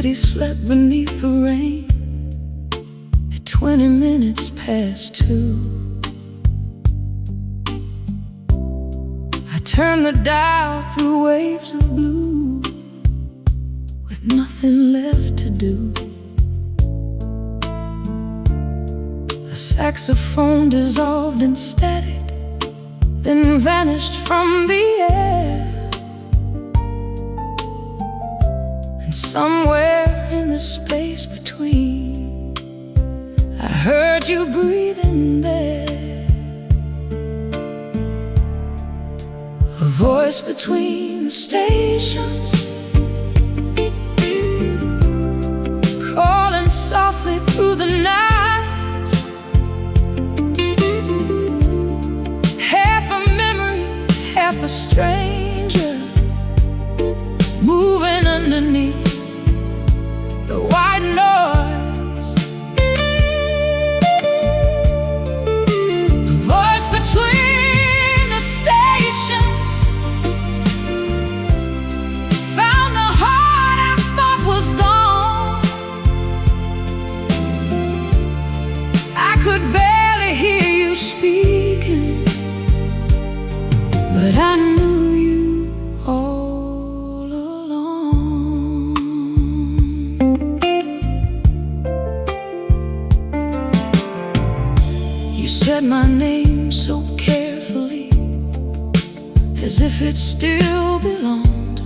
city slept beneath the rain at 20 minutes past 2. I turned the dial through waves of blue with nothing left to do. The saxophone dissolved in static, then vanished from the air. And somewhere in the space between, I heard you breathing there. A voice between the stations, calling softly through the night. Half a memory, half a stranger, moving underneath the white noise. The voice between the stations found the heart I thought was gone. I could barely hear you speaking, but I knew you all along. You said my name so carefully, as if it still belonged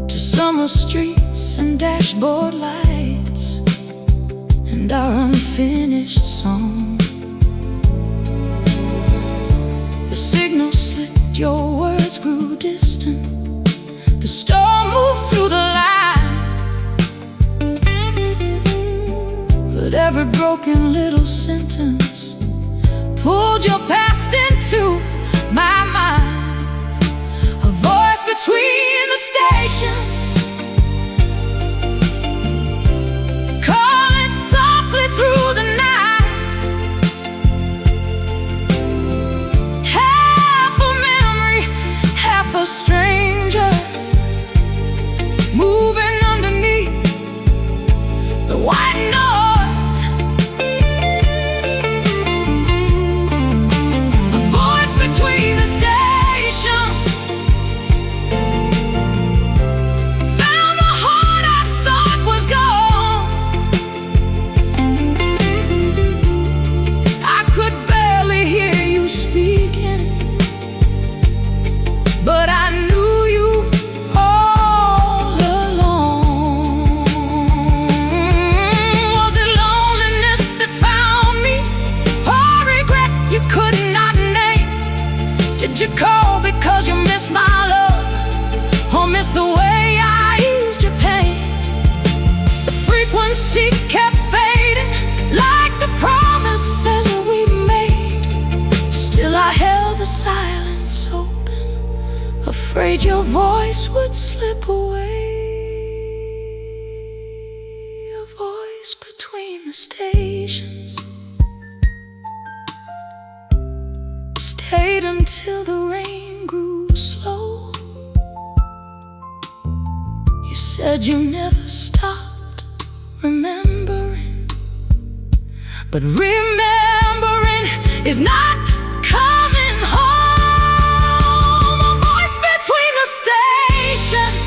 to summer streets and dashboard lights and our unfinished song. The signal slipped, your words grew distant. The storm moved through the line, but every broken little sentence pulled your past into my mind. A voice between the stations, calling softly through the night. A stranger, moving underneath the white noise. A voice between the stations found the heart I thought was gone. I could barely hear you speaking, but I knew you all along. Was it loneliness that found me, or regret you could not name? Did you call because you missed my love, or missed the way I eased your pain? The frequency kept fading, like the promises we made. Still I held the silence open, afraid your voice would slip away. A voice between the stations stayed until the rain grew slow. You said you never stopped remembering, but remembering is not coming home. A voice between the stations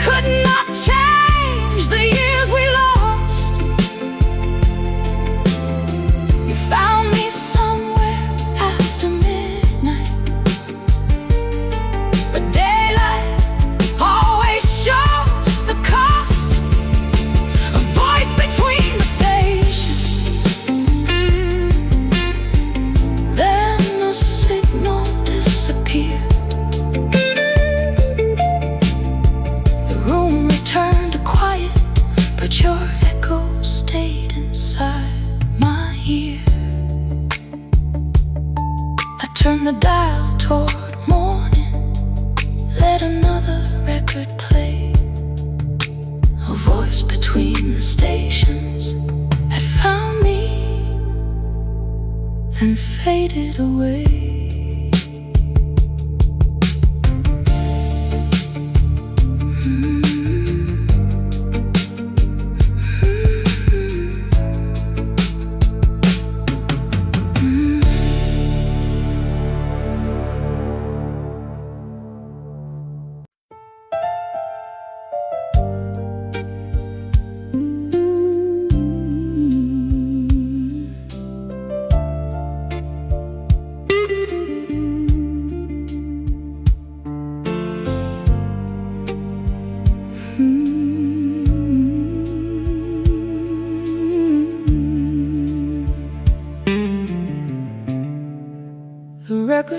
could not change the years we lost. You found me somewhere after midnight, but daylight always shows the cost. A voice between the stations, then the signal disappeared. The room returned to quiet, but your echo stayed inside my ear. I turned the dial toward morning, let another record play. A voice between the stations had found me, then faded away.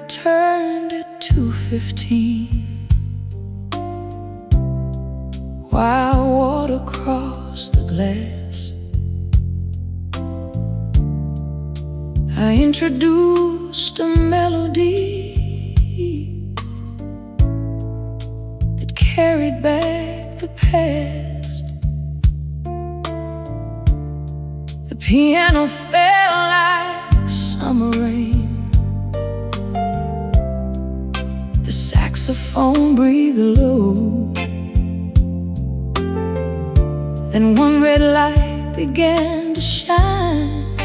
returned at 2:15, while water crossed the glass. I introduced a melody that carried back the past. The piano fell like summer rain. The saxophone breathed low. Then one red light began to shine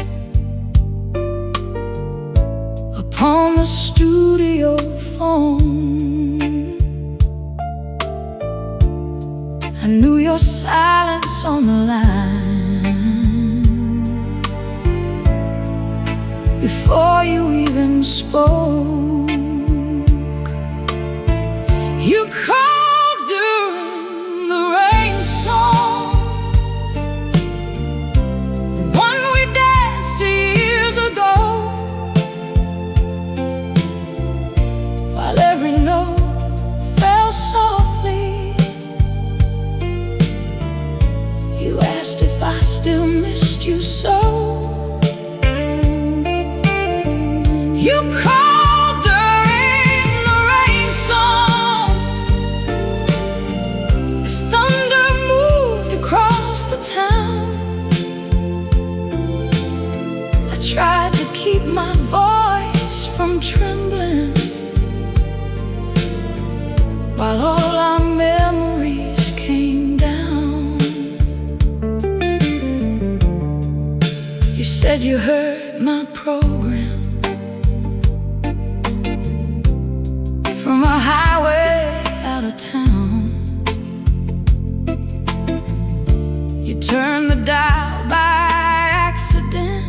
upon the studio phone. I knew your silence on the line before you even spoke. You called during the rain song, the one we danced years ago, while every note fell softly. You asked if I still missed you so. You called during the rain song, as thunder moved across the town. I tried to keep my voice from trembling, while all our memories came down. You said you heard my program from a highway out of town. You turned the dial by accident,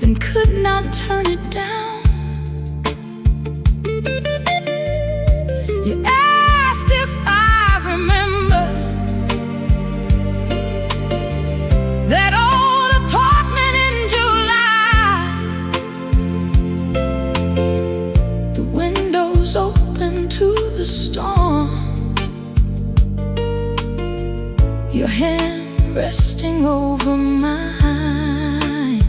then could not turn it down. You asked if I remembered that old apartment in July. The windows open to the storm, your hand resting over mine.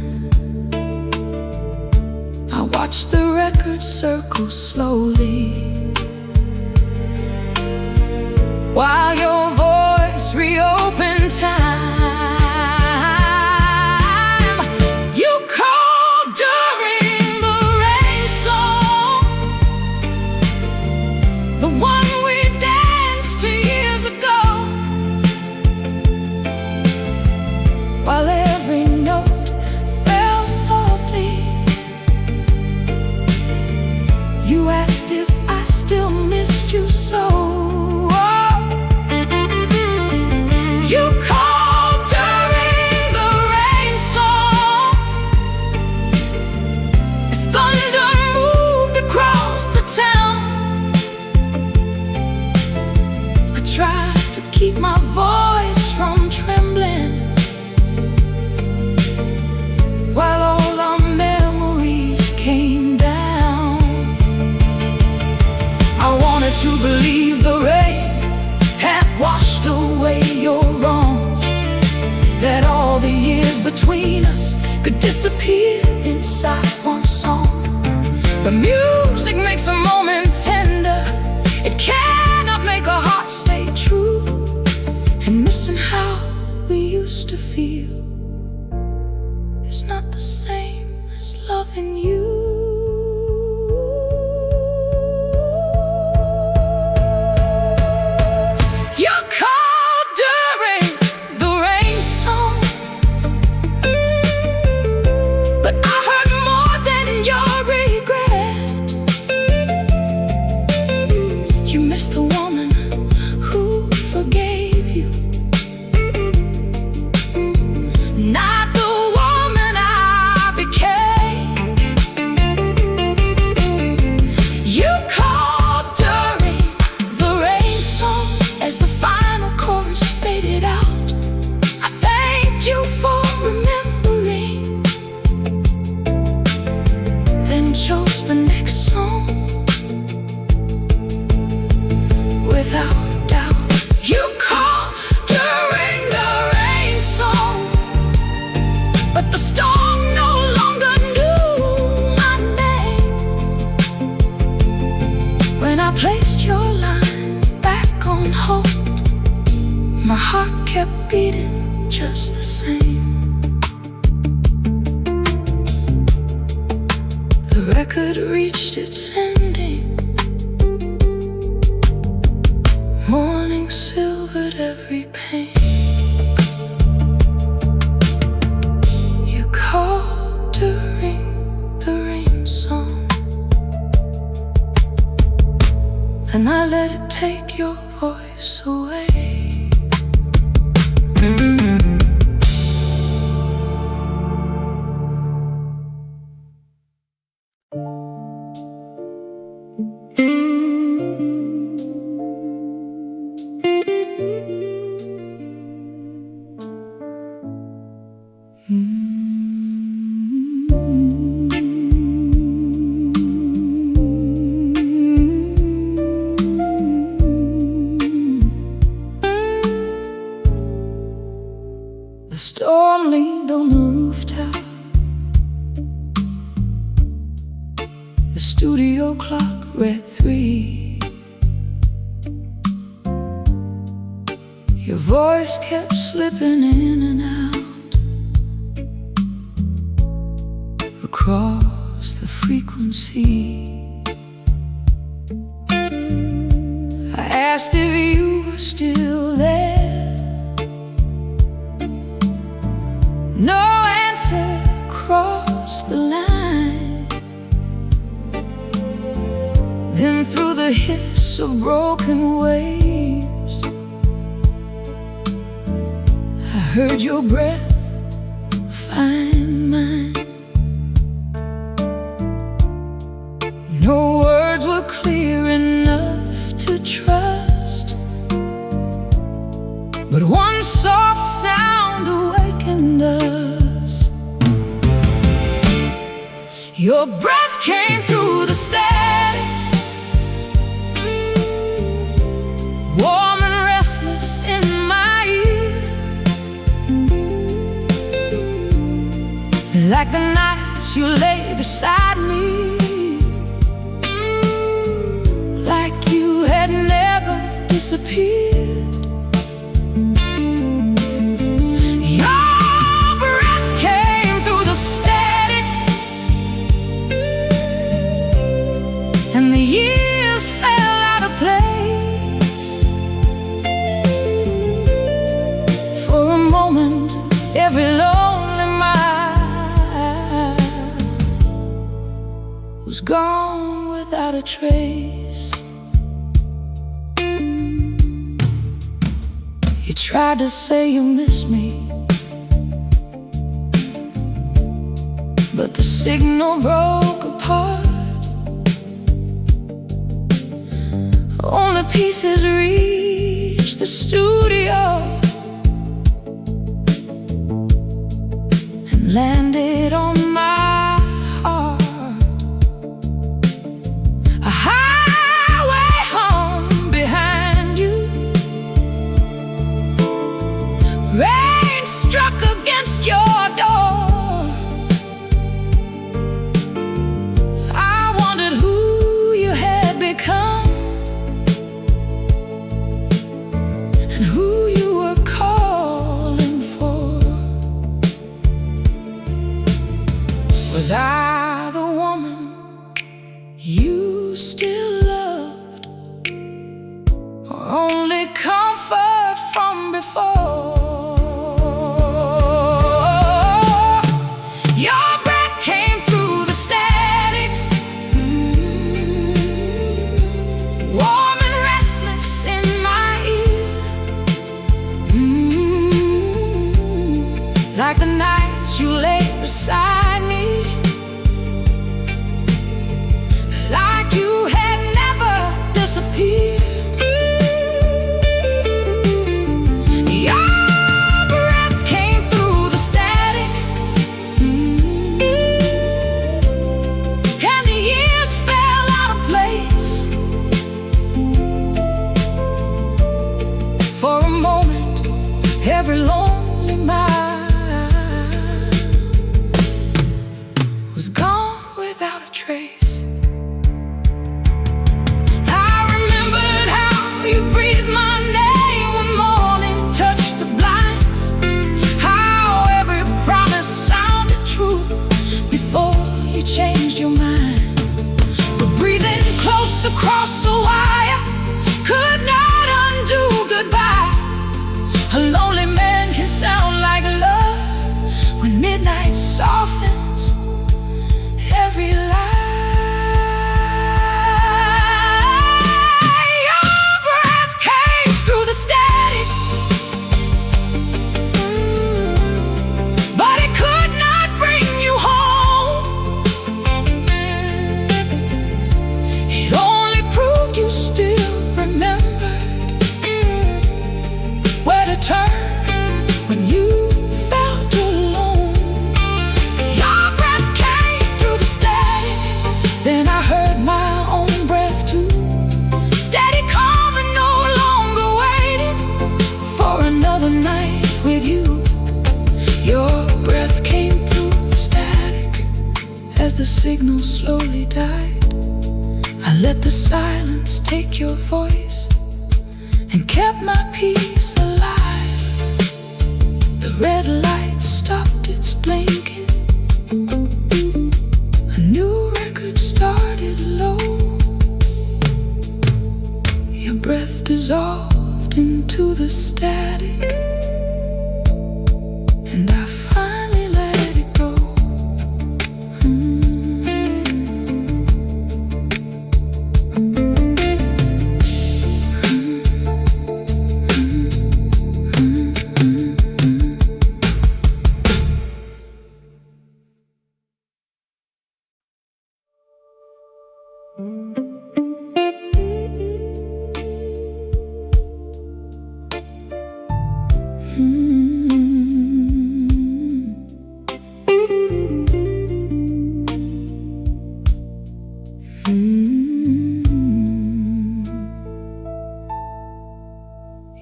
I watched the record circle slowly, while your voice reopened time. You called during the rain song, the one we danced years ago, while every note fell softly. You asked if I still missed you so. You called during the rain song, as thunder moved across the town. I tried to keep my voice from trembling, while all our memories came down. I wanted to believe the rain had washed away your wrongs, that all the years between us could disappear inside one song. But music makes a moment tender, it cannot make a heart stay true. And missing how we used to feel is not the same as loving you. You called during the rain song, but I heard more than your regret. When I placed your line back on hold, my heart kept beating just the same. The record reached its ending. Morning silvered every pane. You called during the rain song, then I let it take your voice away. The storm leaned on the rooftop. The studio clock read 3. Your voice kept slipping in and out across the frequency. I asked if you were still there. No answer crossed the line. Then through the hiss of broken waves, I heard your breath find mine. No words were clear enough to trust, but one soft sound awakened us. Your breath came through the static, warm and restless in my ear, like the nights you lay beside me, like you had never disappeared. And the years fell out of place. For a moment, every lonely mile was gone without a trace. You tried to say you miss me, but the signal broke apart. Only pieces reached the studio and landed on my heart. A highway home behind you. Rain struck against your door. I wondered who you had become, who you were calling for. Was I the woman you still loved, or only comfort from before? Your breath came through the static, warm and restless in my ear, like the nights you lay beside me, like you had never disappeared. Your breath came through the static, and the years fell out of place. For a moment, every lonely mile was gone without a trace. I could not undo goodbye. A lonely man can sound like love when midnight softens every lie. Your breath came through the static, but it could not bring you home. It only proved you still remembered where to turn when you felt alone. Your breath came through the static, then I heard my own breath too. Steady, calm, and no longer waiting for another night with you. Your breath came through the static as the signal slowly died. I let the silence take your voice and kept my peace alive. The red light stopped its blinking, a new record started low. Your breath dissolved into the static, and I finally let it go.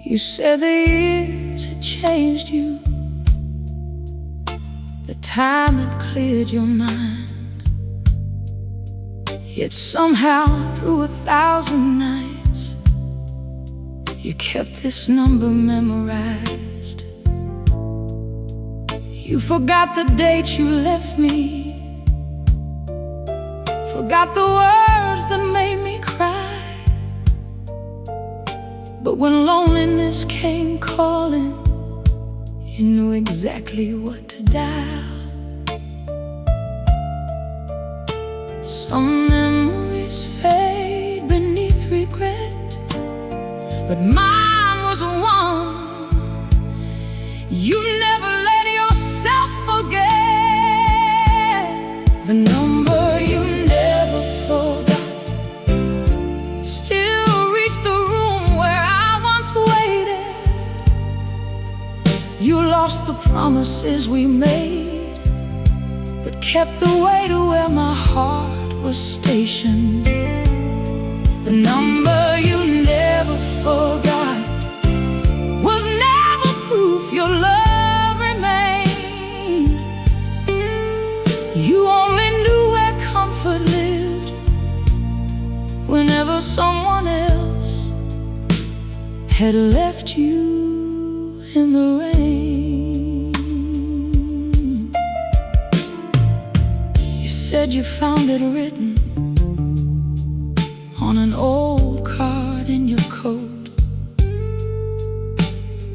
You said the years had changed you, the time had cleared your mind. Yet somehow through 1,000 nights you kept this number memorized. You forgot the date you left me, forgot the words that made me cry. But when loneliness came calling, you knew exactly what to dial. Some memories fade beneath regret, but mine was one you never let yourself forget. The number you never forgot still reached the room where I once waited. You lost the promises we made, but kept the way to where my heart was stationed. The number you never forgot was never proof your love remained. You only knew where comfort lived whenever someone else had left you in the rain. You said you found it written on an old card in your coat,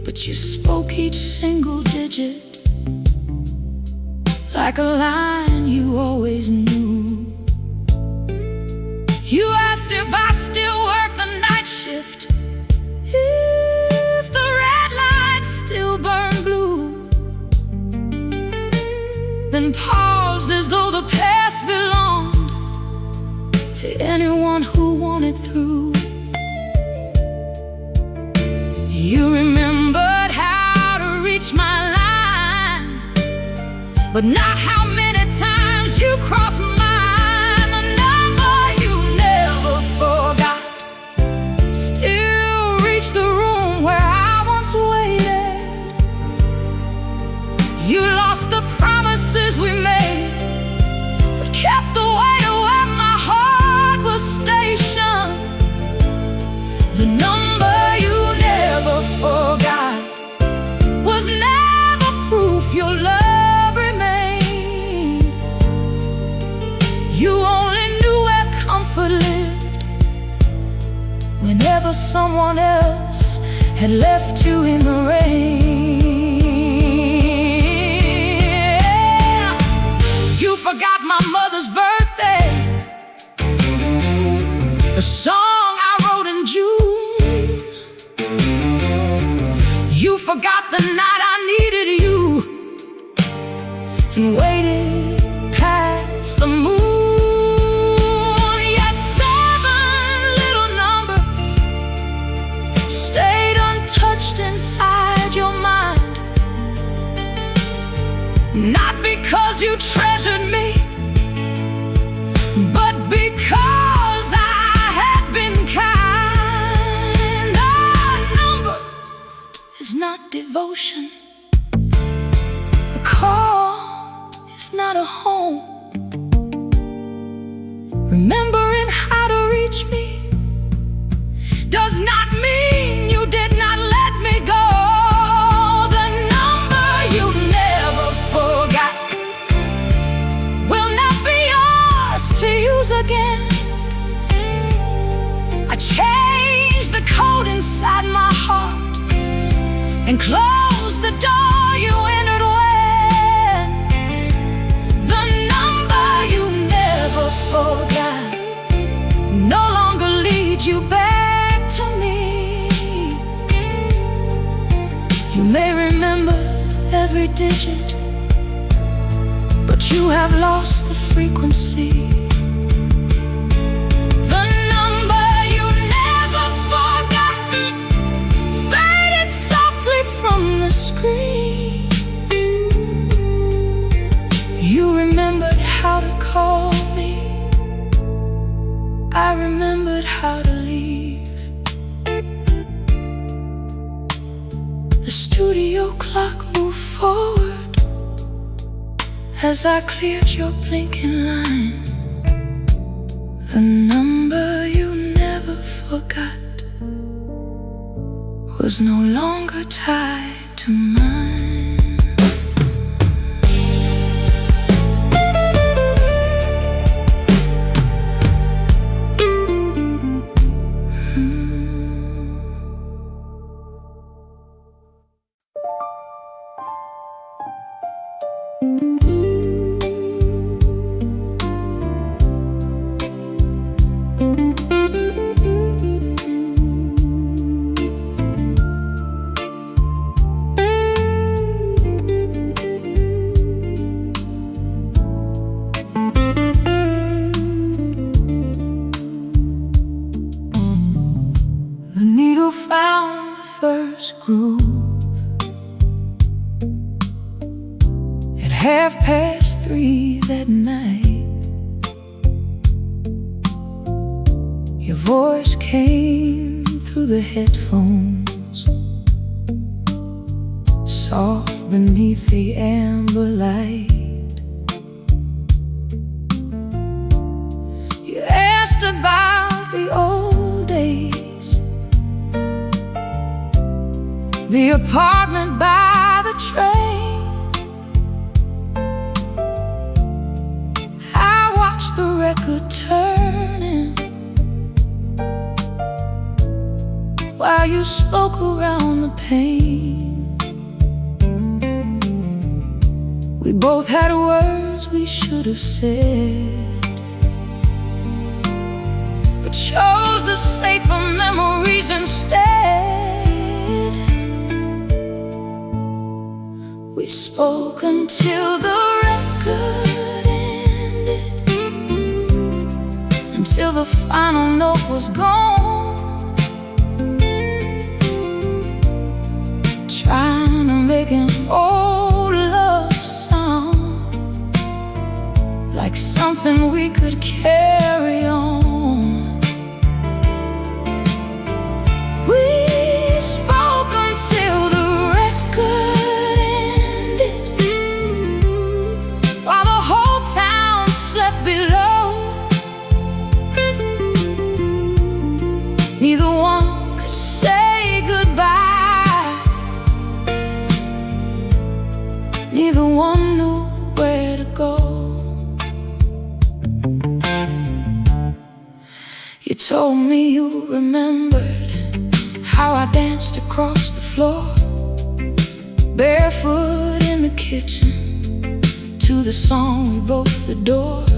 but you spoke each single digit like a line you always knew. You asked if I still work the night shift, if the red lights still burn blue, then paused as though the past belonged to anyone who wanted through. You remembered how to reach my line, but not how many times you crossed mine. The number you never forgot still reached the room where I once waited. You lost the promises we made, but kept the way to where my heart was stationed. The number you never forgot was never proof your love remained. You only knew where comfort lived whenever someone else had left you in the rain. You forgot my mother's birthday, the song I wrote in June. You forgot the night I needed you and waited past the moon. Yet 7 little numbers stayed untouched inside your mind. Not because you treasured me, but because I had been kind. A number is not devotion. A call is not a home. Remembering how to reach me does not mean you did not let me go. The number you never forgot will not be yours to use again. I changed the code inside my heart and closed the door you entered when. The number you never forgot no longer leads you back to me. You may remember every digit, but you have lost the frequency. The number you never forgot faded softly from the screen. You remembered how to call me, I remembered how to leave. The studio clock moved forward as I cleared your blinking line. The number you never forgot was no longer tied to mine. The needle found the first groove at 3:30 that night. Your voice came through the headphones, soft beneath the amber light. You asked about the old days, the apartment by the train. I watched the record turning while you spoke around the pain. We both had words we should have said, but chose the safer memories instead. We spoke until the record ended, until the final note was gone, trying to make an old love sound like something we could carry on. We spoke until the record ended, while the whole town slept below. Neither one could say goodbye, neither one knew where to go. You told me you remembered how I danced across the floor, barefoot in the kitchen, to the song we both adored.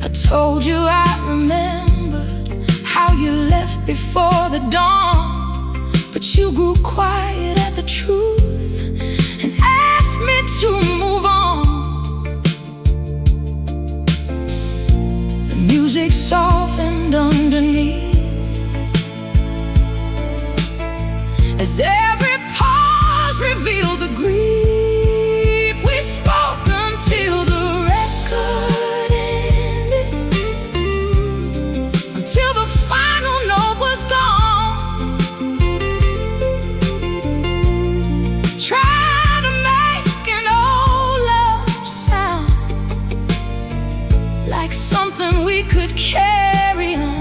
I told you I remembered how you left before the dawn, but you grew quiet at the truth and asked me to move on. The music softened underneath as every pause revealed the grief. We spoke until the record ended, until the final note was gone. Trying to make an old love sound like something we could carry on.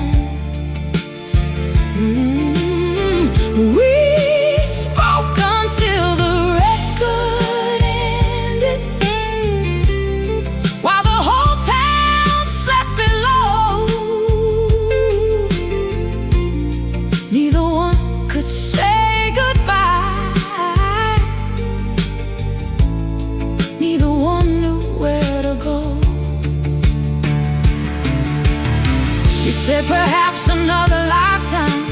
We spoke until the record ended, while the whole town slept below. Neither one could say goodbye, neither one knew where to go. You said perhaps another lifetime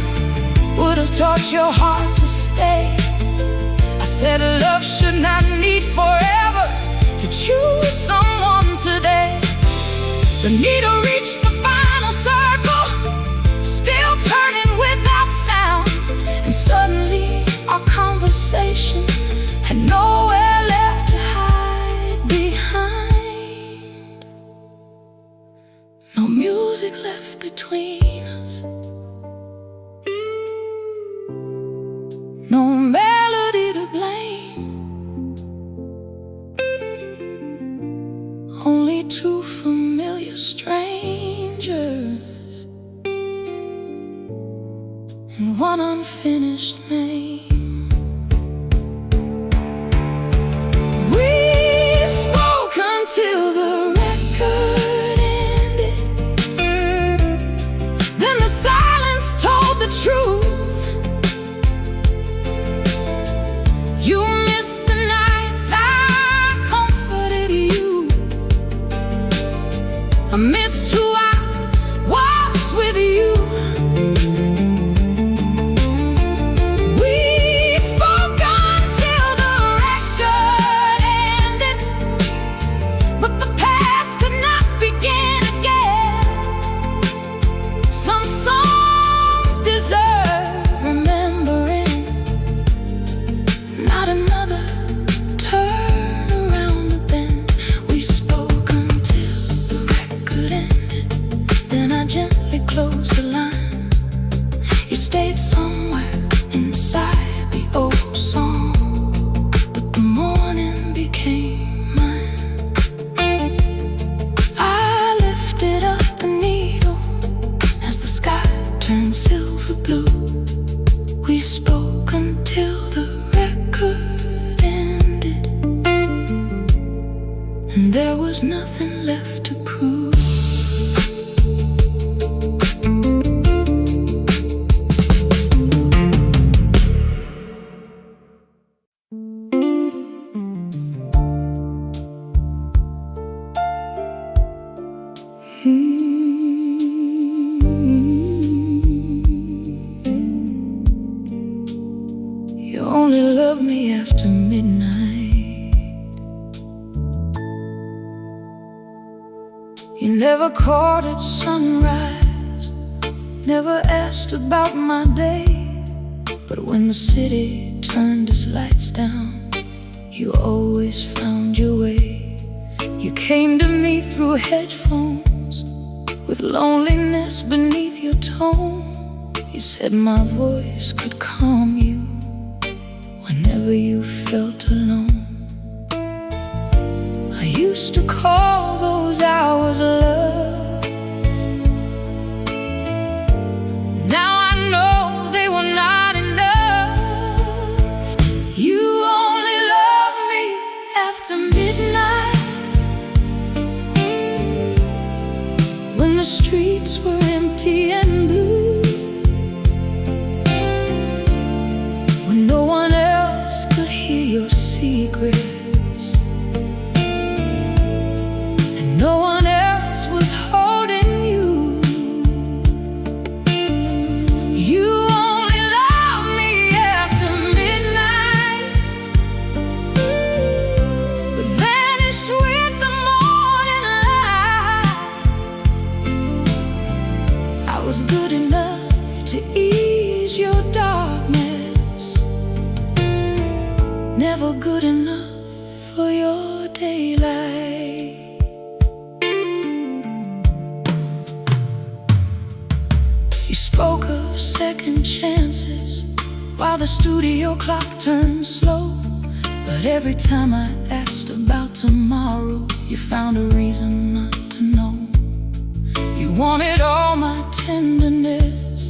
would have taught your heart to stay. I said love should not need forever to choose someone today. The needle reached the final circle, still turning without sound, and suddenly our conversation had nowhere left to hide behind. No music left between us, no melody to blame, only two familiar strangers and one unfinished name. We spoke until the record ended, then the silence told the truth. You missed the nights I comforted you, I missed who I was with you. We spoke until the record ended, but the past could not begin again. Some songs deserve remembering, not another turn around the bend. We spoke until the record ended, then I gently closed the line. You stayed somewhere inside the old song, but the morning became mine. I lifted up the needle as the sky turned silver blue. We spoke until the record ended, and there was nothing left to prove. You only love me after midnight. You never called at sunrise, never asked about my day. But when the city turned its lights down, you always found your way. You came to me through headphones, with loneliness beneath your tone. You said my voice could calm you whenever you felt alone. I used to call those hours love. Now I know they were not enough. You only love me after midnight, when the streets were empty daylight. You spoke of second chances while the studio clock turned slow. But every time I asked about tomorrow, you found a reason not to know. You wanted all my tenderness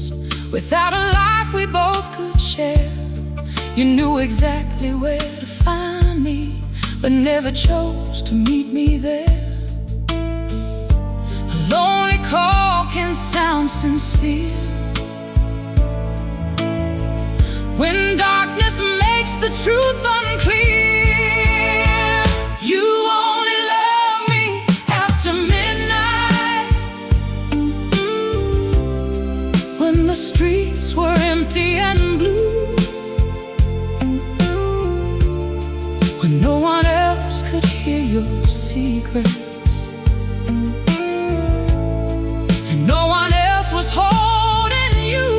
without a life we both could share. You knew exactly where to find me, but never chose to meet me there. A lonely call can sound sincere when darkness makes the truth unclear. You only love me after midnight, when the streets were empty and blue, when no one else could hear your secrets, and no one else was holding you.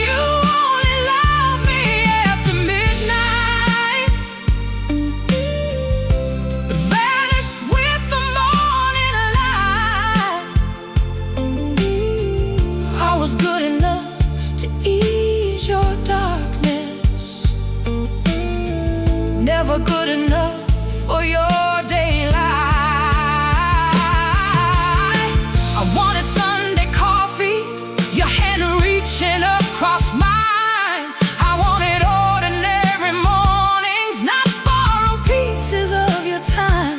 You only love me after midnight, but vanished with the morning light. I was good enough to ease your darkness, never good enough for your daylight. I wanted Sunday coffee, your hand reaching across mine. I wanted ordinary mornings, not borrowed pieces of your time.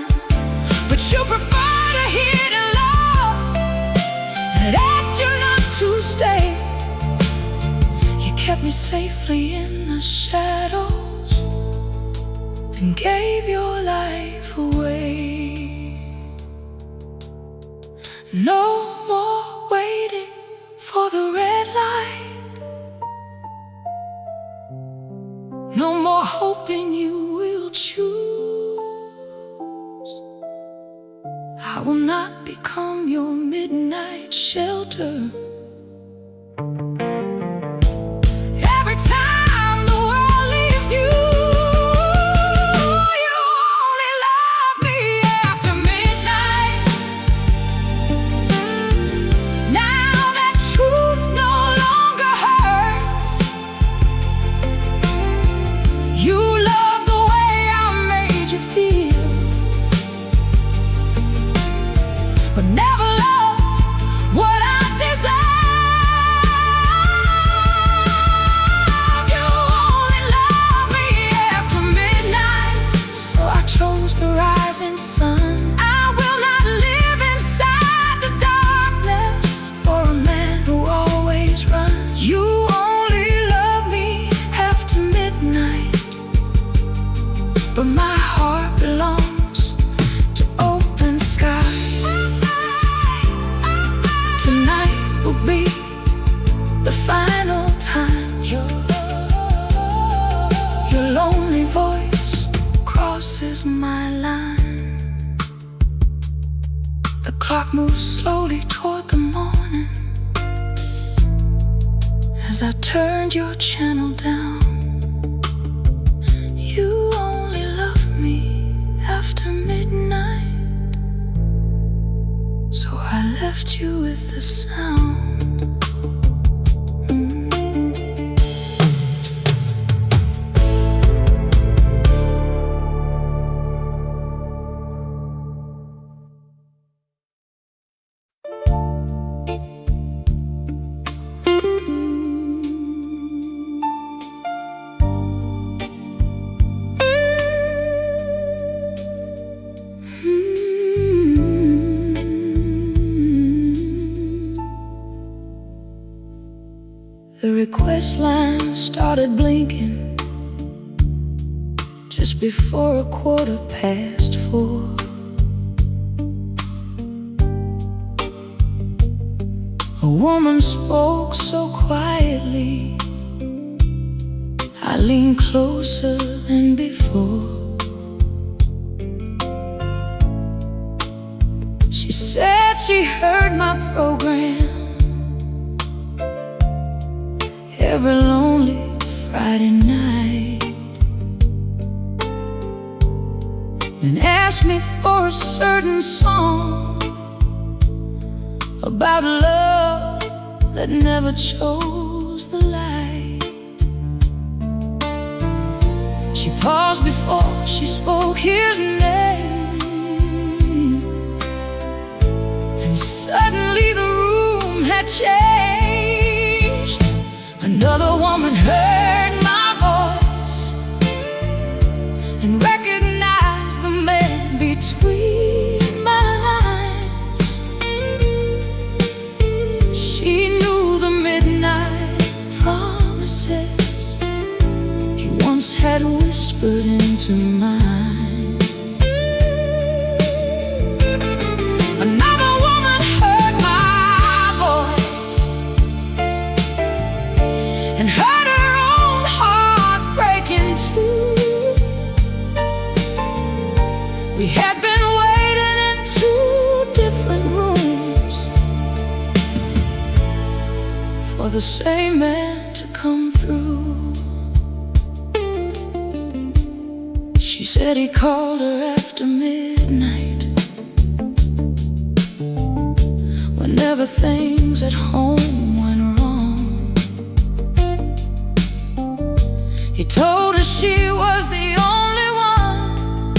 But you preferred a hidden love that asked you not to stay. You kept me safely in the shadows and gave your life away. No more waiting for the red light, no more hoping you will choose. I will not become your midnight shelter. Every time the world leaves you, you only love me after midnight. Now that truth no longer hurts. You love the way I made you feel, but never loved what I deserve. You only love me after midnight, so I chose the rising sun. I will not live inside the darkness for a man who always runs. You only love me after midnight, but my heart belongs to open skies. Tonight will be the final time your lonely voice crosses my line. The clock moves slowly toward the morning as I turned your channel down. You only love me after midnight, so I left you with the sound. The request line started blinking just before 4:15. A woman spoke so quietly, I leaned closer than before. She said she heard my program every lonely Friday night. asked me for a certain song about love that never chose the light. She paused before she spoke his name, and suddenly the room had changed. Another woman heard my voice and recognized the man between my lines. She knew the midnight promises he once had whispered into mine. Another woman heard my voice and heard her own heart break in two. We had been waiting in two different rooms for the same man to come through. She said he called her after midnight, whenever things at home went wrong. He told her she was the only one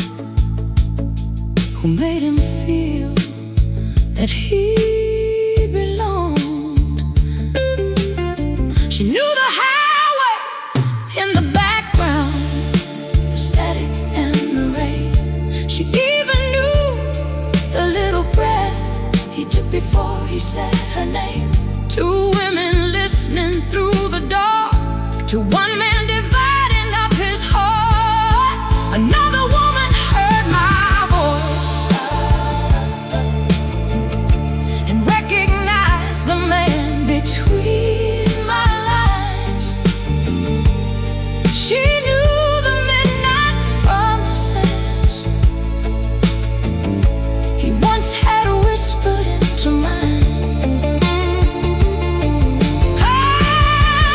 who made him feel that he belonged. She knew the highway in the background, the static and the rain. She even knew the little breath he took before he said her name. Two women listening through the dark to one man dividing up his heart. Another woman heard my voice and recognized the man between my lines. She knew the midnight promises he once had whispered into mine.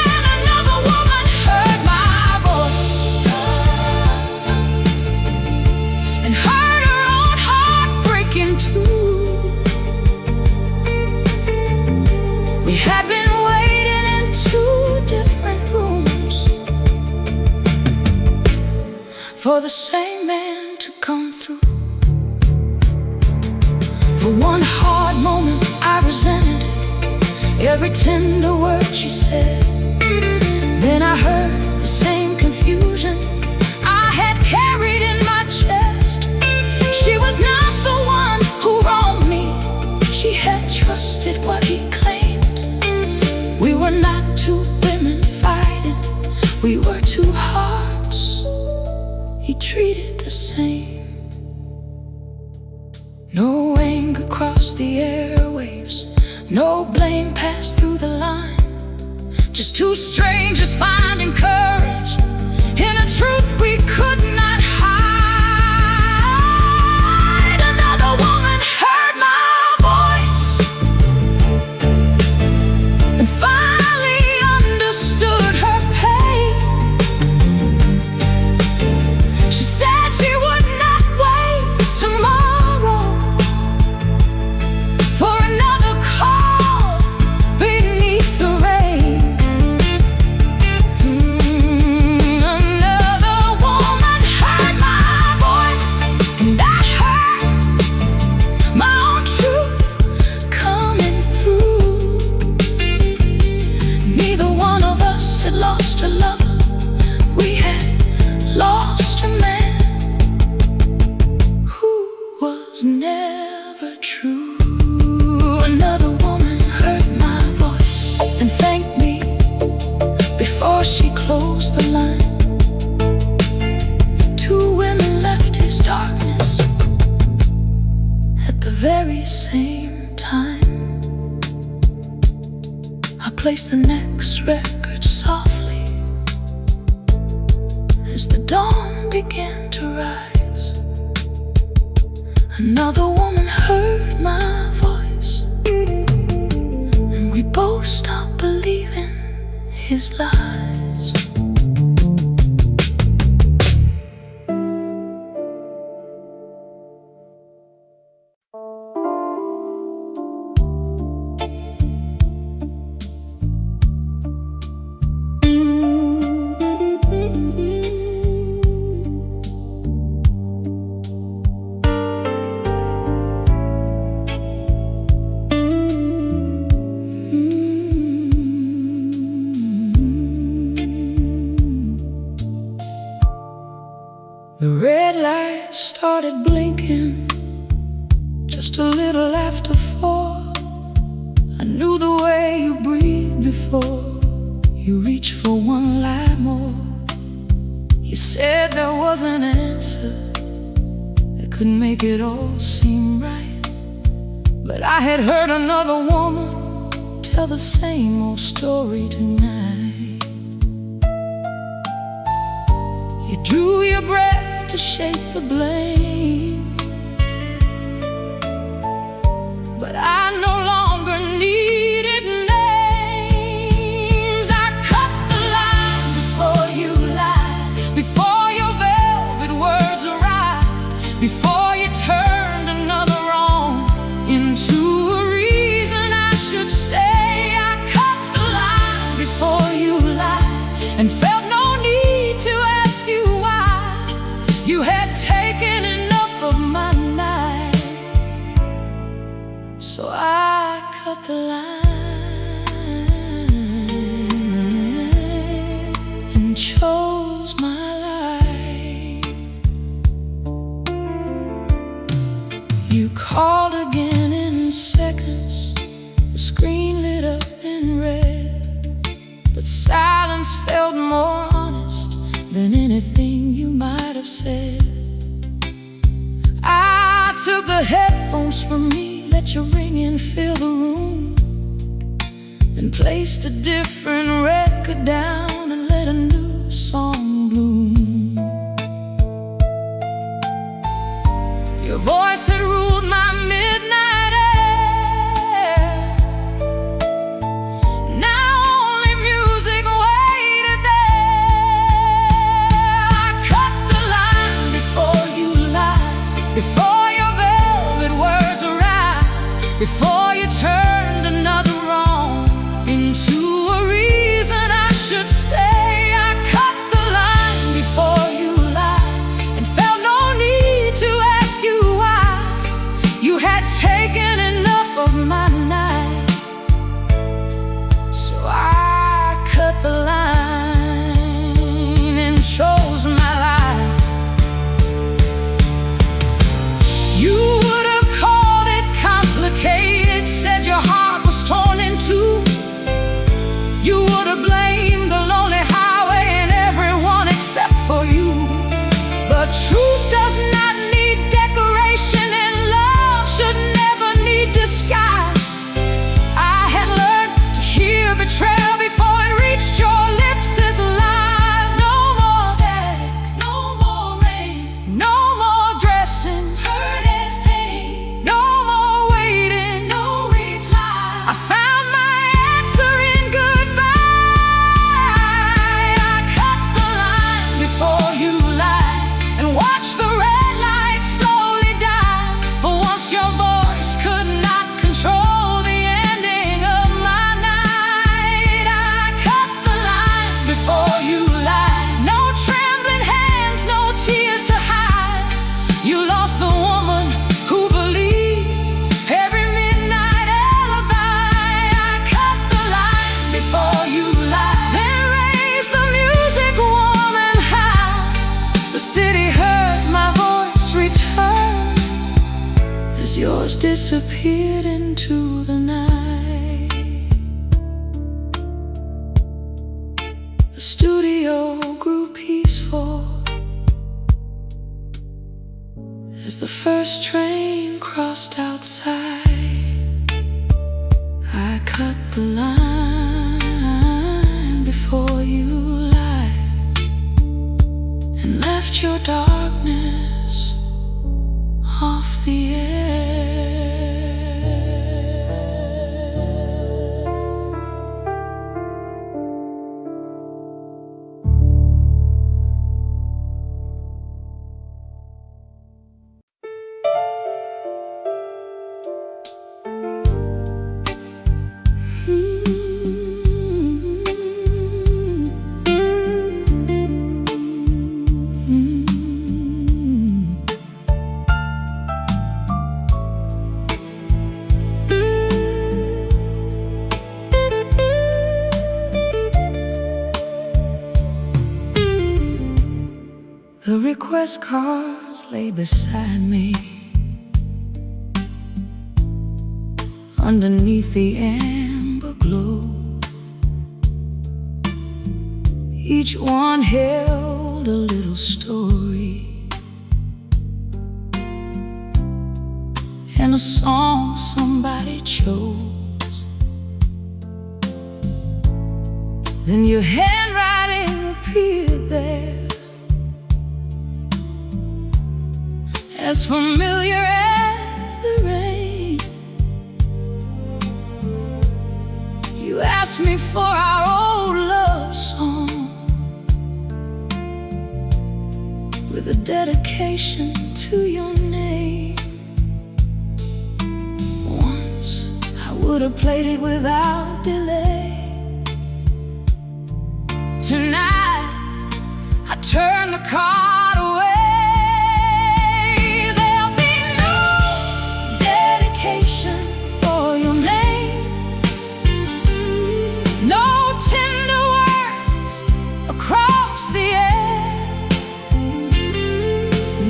And another woman heard my voice and heard her own heart break in two. We had been waiting in two different rooms for the same man to come through. For one hard moment I resented every tender word she said. Then I heard the same confusion I had carried in my chest. She was not the one who wronged me. She had trusted what he claimed. We were not two women fighting, we were two hearts he treated the same. No anger crossed the airwaves, no blame passed through the line. Just two strangers finding courage in a truth we could not hide. Another woman heard my voice and finally understood her pain. She said she would not wait tomorrow for another call beneath the rain. Another woman heard my voice and I heard my own truth coming through. Neither one of us had lost a lover, we had lost a man who was never true. Another woman heard my voice and thanked me before she closed the line. Two women left his darkness at the very same time. I placed the next record softly as the dawn began to rise. Another woman heard my voice, and we both stopped believing his lies. started blinking just a little after 4. I knew the way you breathed before you reached for one lie more. You said there was an answer that could make it all seem right, but I had heard another woman tell the same old story tonight. You drew your breath to shake the blame, but I no longer needed names. I cut the line before you lied, before your velvet words arrived, before you turned another wrong into a reason I should stay. I cut the line before you lied and felt no need to ask you why. You had taken enough of my night, so I cut the line and chose my life. You called again in seconds, the screen lit up in red, but silence felt more honest than anything you might have said. I took the headphones from me, let your ringing fill the room, then placed a different record down and let a new song bloom. Your voice had ruled my midnight air. Now only music waited there. I cut the line before you lied, before your velvet words arrived, before you turned another wrong into a reason I should stay. I cut the line before you lied and felt no need to ask you why. You had taken enough of my night, so I cut the line and chose my life. You would have called it complicated, said your heart was torn in two. You would have blamed the lonely highway and everyone except for you. But truth does not need decoration, and love should never need disguise. I had learned to hear betrayal before it reached your lips as lies. No more static, no more rain, no more dressing, hurt as pain, no more waiting, no reply. I found my answer in goodbye. I cut the line before you lied and watched the red light slowly die. For once your voice could not control the ending of my night. I cut the line before you lied. No trembling hands, no tears to hide. You lost the woman who believed every midnight alibi. I cut the line before you lied, then raised the music warm and high. The city heard my voice return as yours disappeared into the night. The studio grew peaceful as the first train crossed outside. I cut the line before you lied and left your darkness off the air. The request cards stars lay beside me underneath the amber glow. Each one held a little story and a song somebody chose. Then your handwriting appeared there, as familiar as the rain. You asked me for our old love song, with a dedication to your name. Once I would have played it without delay. Tonight I turn the card away. There'll be no dedication for your name, no tender words across the air,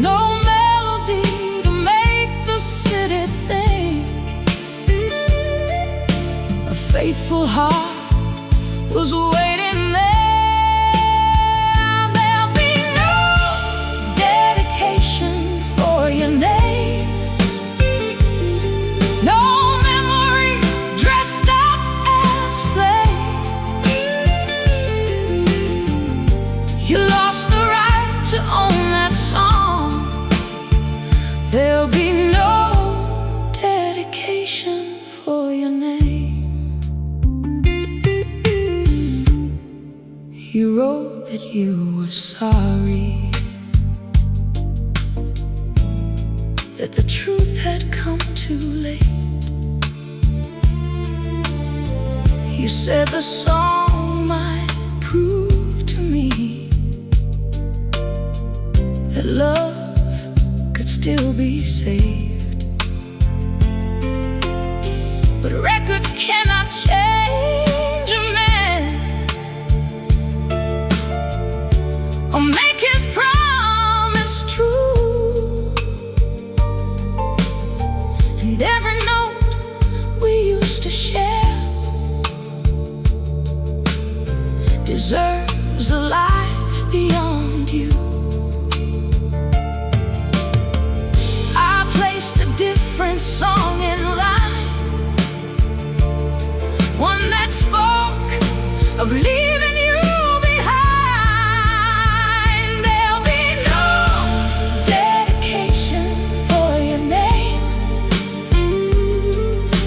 no melody to make the city think. A faithful heart was waiting there. There'll be no dedication for your name. You wrote that you were sorry, that the truth had come too late. You said the song might prove to me that love still be saved, but records cannot change a man or make his promise true. And every note we used to share deserves a life beyond you. Different song in line, one that spoke of leaving you behind. There'll be no dedication for your name,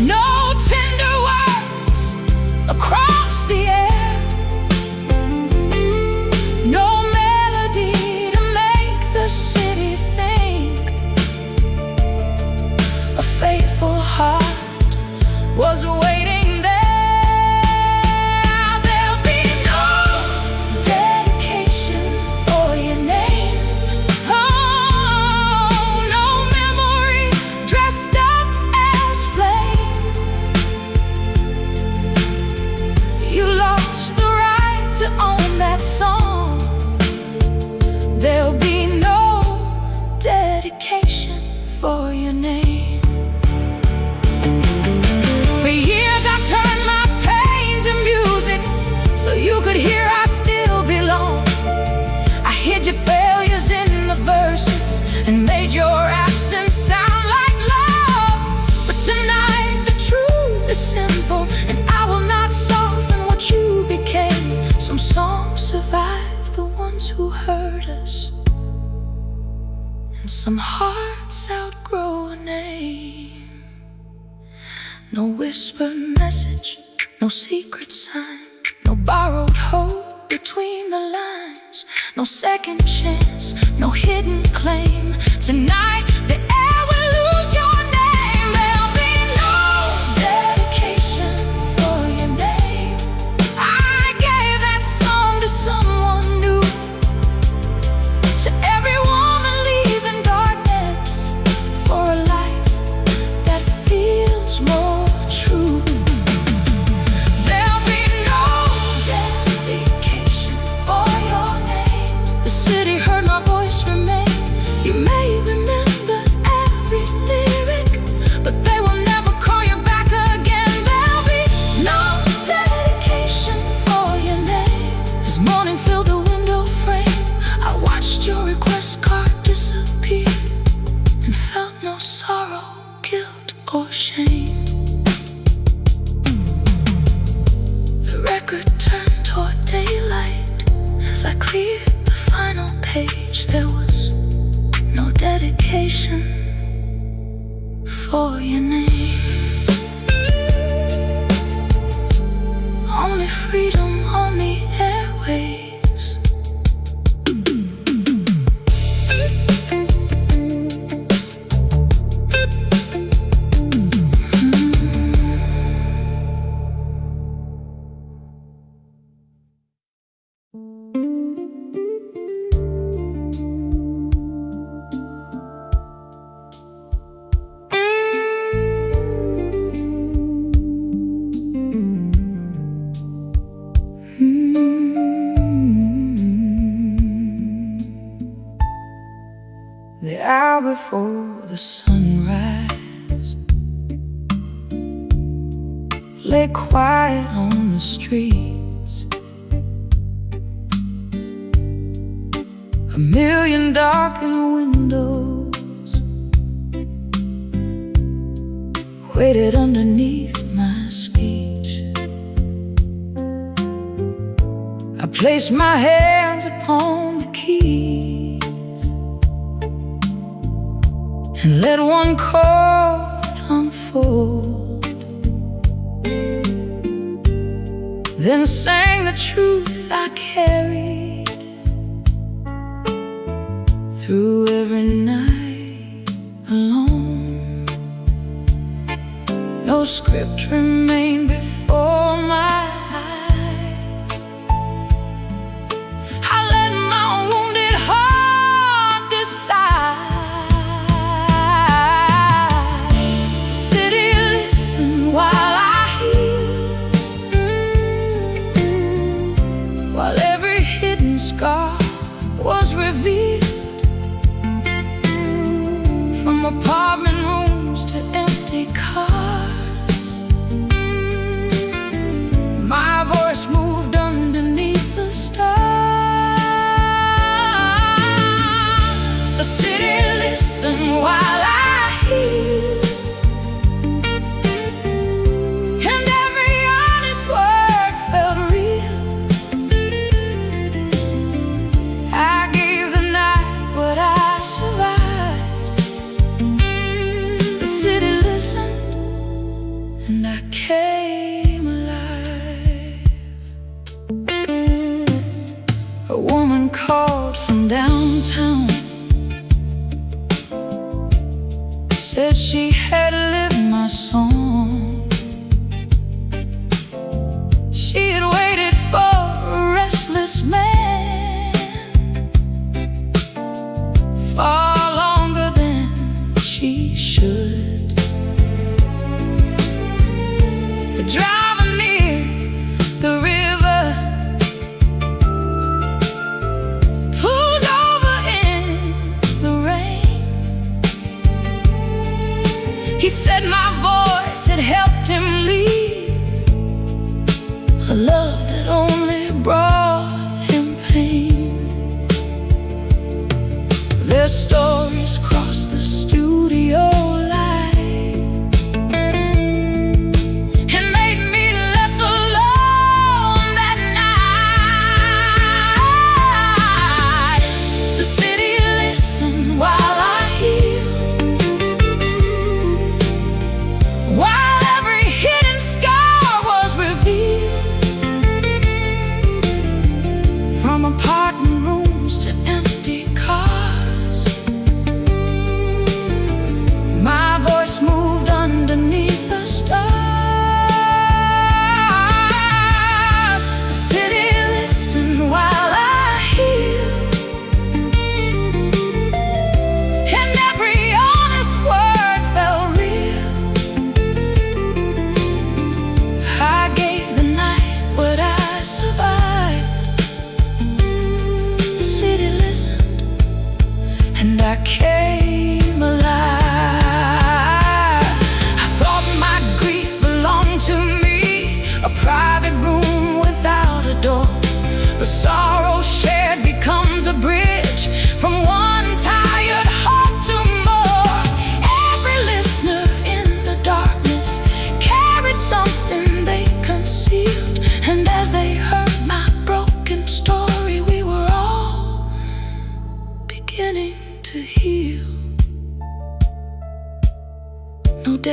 no tender words across the air, no melody to make the city think. A faithful heart was waiting there. There'll be no dedication for your name, oh, no memory dressed up as flame. You lost the right to own that song. There'll be no dedication for your name. You could hear I still belong. I hid your failures in the verses and made your absence sound like love. But tonight the truth is simple, and I will not soften what you became. Some songs survive the ones who hurt us, and some hearts outgrow a name. No whispered message, no secret sign, no borrowed hope between the lines, no second chance, no hidden claim. Tonight the air will lose your name. There'll be no dedication for your name. I gave that song to someone new, to every woman leaving darkness for a life that feels more true. City heard my voice remain. You made for your name. Only freedom on the airwaves. The hour before the sunrise, lay quiet on the streets. A million darkened windows waited underneath my speech. I placed my hands upon the keys and let one chord unfold, then sang the truth I carried through every night alone. No script remained before my eyes. I let my wounded heart decide. The city listened while I healed, while every hidden scar was revealed. From apartment rooms to empty cars, my voice moved underneath the stars. The city listened while I healed, and every honest word felt real. I gave the night what I survived. The city listened, and I came alive. A woman called from downtown, said she had lived my song. She had waited for a restless man far longer than she should. Driving near the river, pulled over in the rain. He said my voice had helped him leave a love that only brought him pain. Their stories crossed the studio line and made me less alone that night. The city listened while I healed, while every hidden scar was revealed. From apartment rooms to empty cars,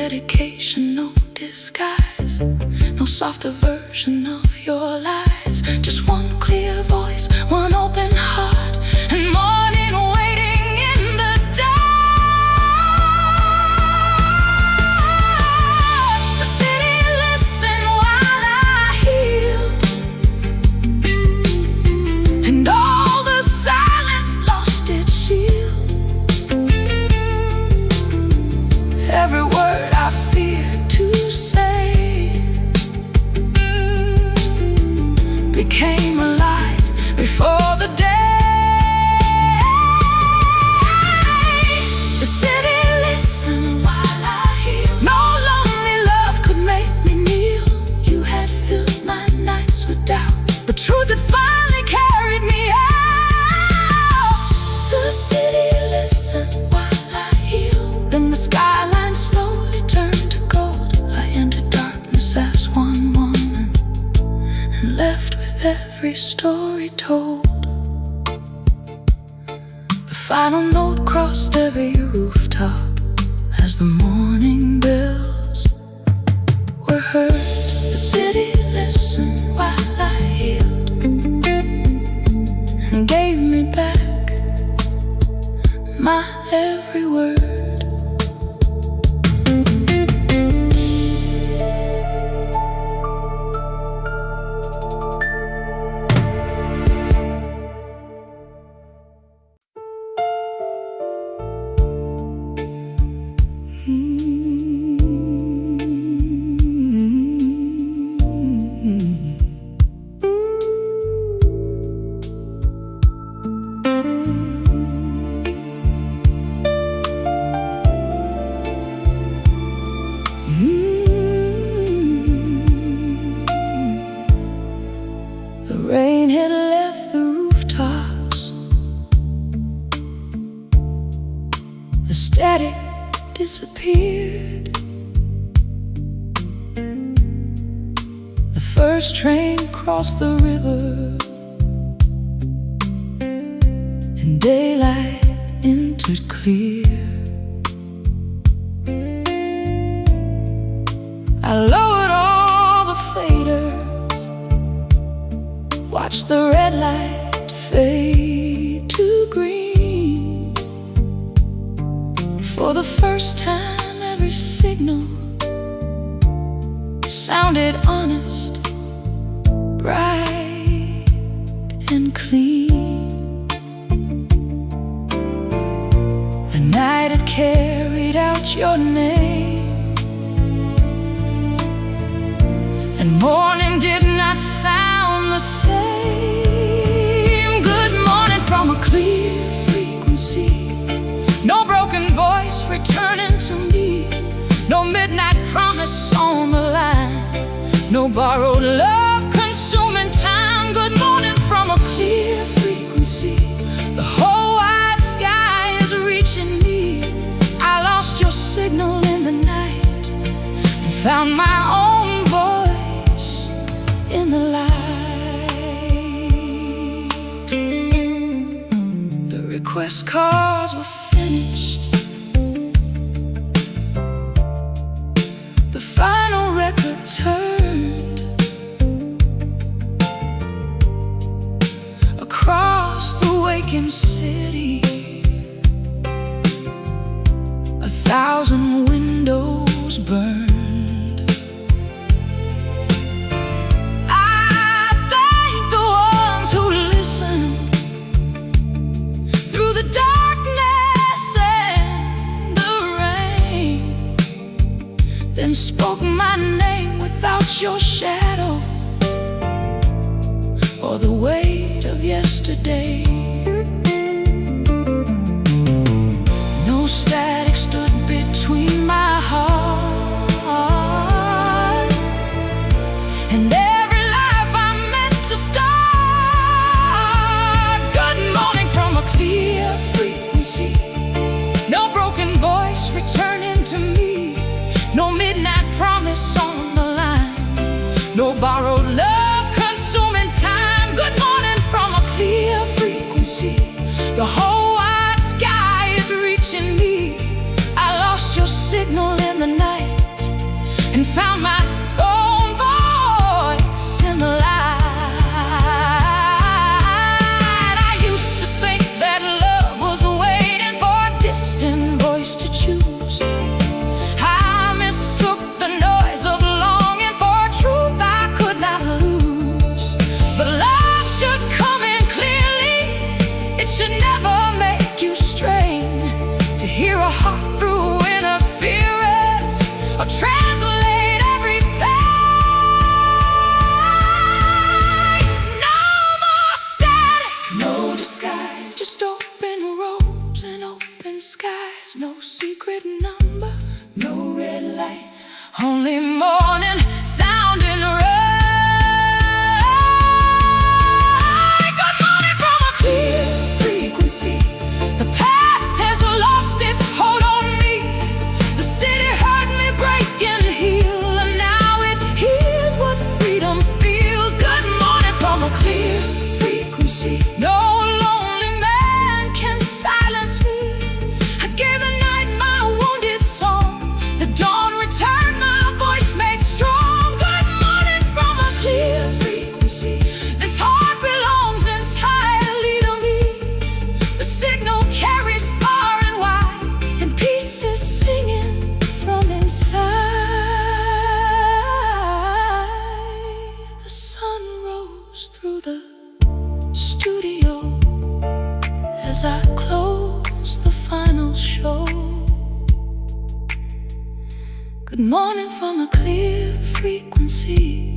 dedication, no disguise, no softer version of your lies. Just one clear voice, one open heart, and morning waiting in the dark. The city listened while I healed, and all the silence lost its shield. Every word I feared to say became alive before the day. The city listened while I healed. No lonely love could make me kneel. You had filled my nights with doubt, but truth had finally carried me out. The city listened while I healed. Then the skyline slowly turned to gold. I entered darkness as one woman and left with every story told. The final note crossed every rooftop as the morning bells were heard. The city listened while I healed and gave me back my every word. The rain had left the rooftops, the static disappeared. The first train crossed the river, and daylight entered clear. I lowered all the faders, watched the red light fade to green. For the first time, every signal sounded honest, bright and clean. The night had carried out your name, and morning did not sound the same. Good morning from a clear frequency, no broken voice returning to me, no midnight promise on the line, no borrowed love consuming time. Good morning from a clear frequency, the whole wide sky is reaching me. I lost your signal in the night and found my own voice in the light. The request cards were finished, the final record turned across the waking city. 1,000 windows burned. I thank the ones who listened through the darkness and the rain, then spoke my name without your shadow or the weight of yesterday. No static stood between my heart and every life I meant to start. Good morning from a clear frequency, no broken voice returning to me, no midnight promise on the line, no borrowed love consuming time. Good morning from a clear frequency, the whole wide sky is reaching me. I lost your signal in the night I'll translate every page. No more static, no disguise, just open roads and open skies. No secret number, no red light, only morning sound and rain. Good morning from a clear frequency. The past has lost its hold on me. The city heard me break and heal, and now it hears what freedom feels. Good morning from a clear frequency. No lonely man can silence me. I gave the night my wounded song. The dawn returned, my voice made strong. Good morning from a clear frequency. This heart belongs entirely to me. The signal carries far and wide, and peace is singing from inside. The sun rose through the studio as I close the final show. Good morning from a clear frequency.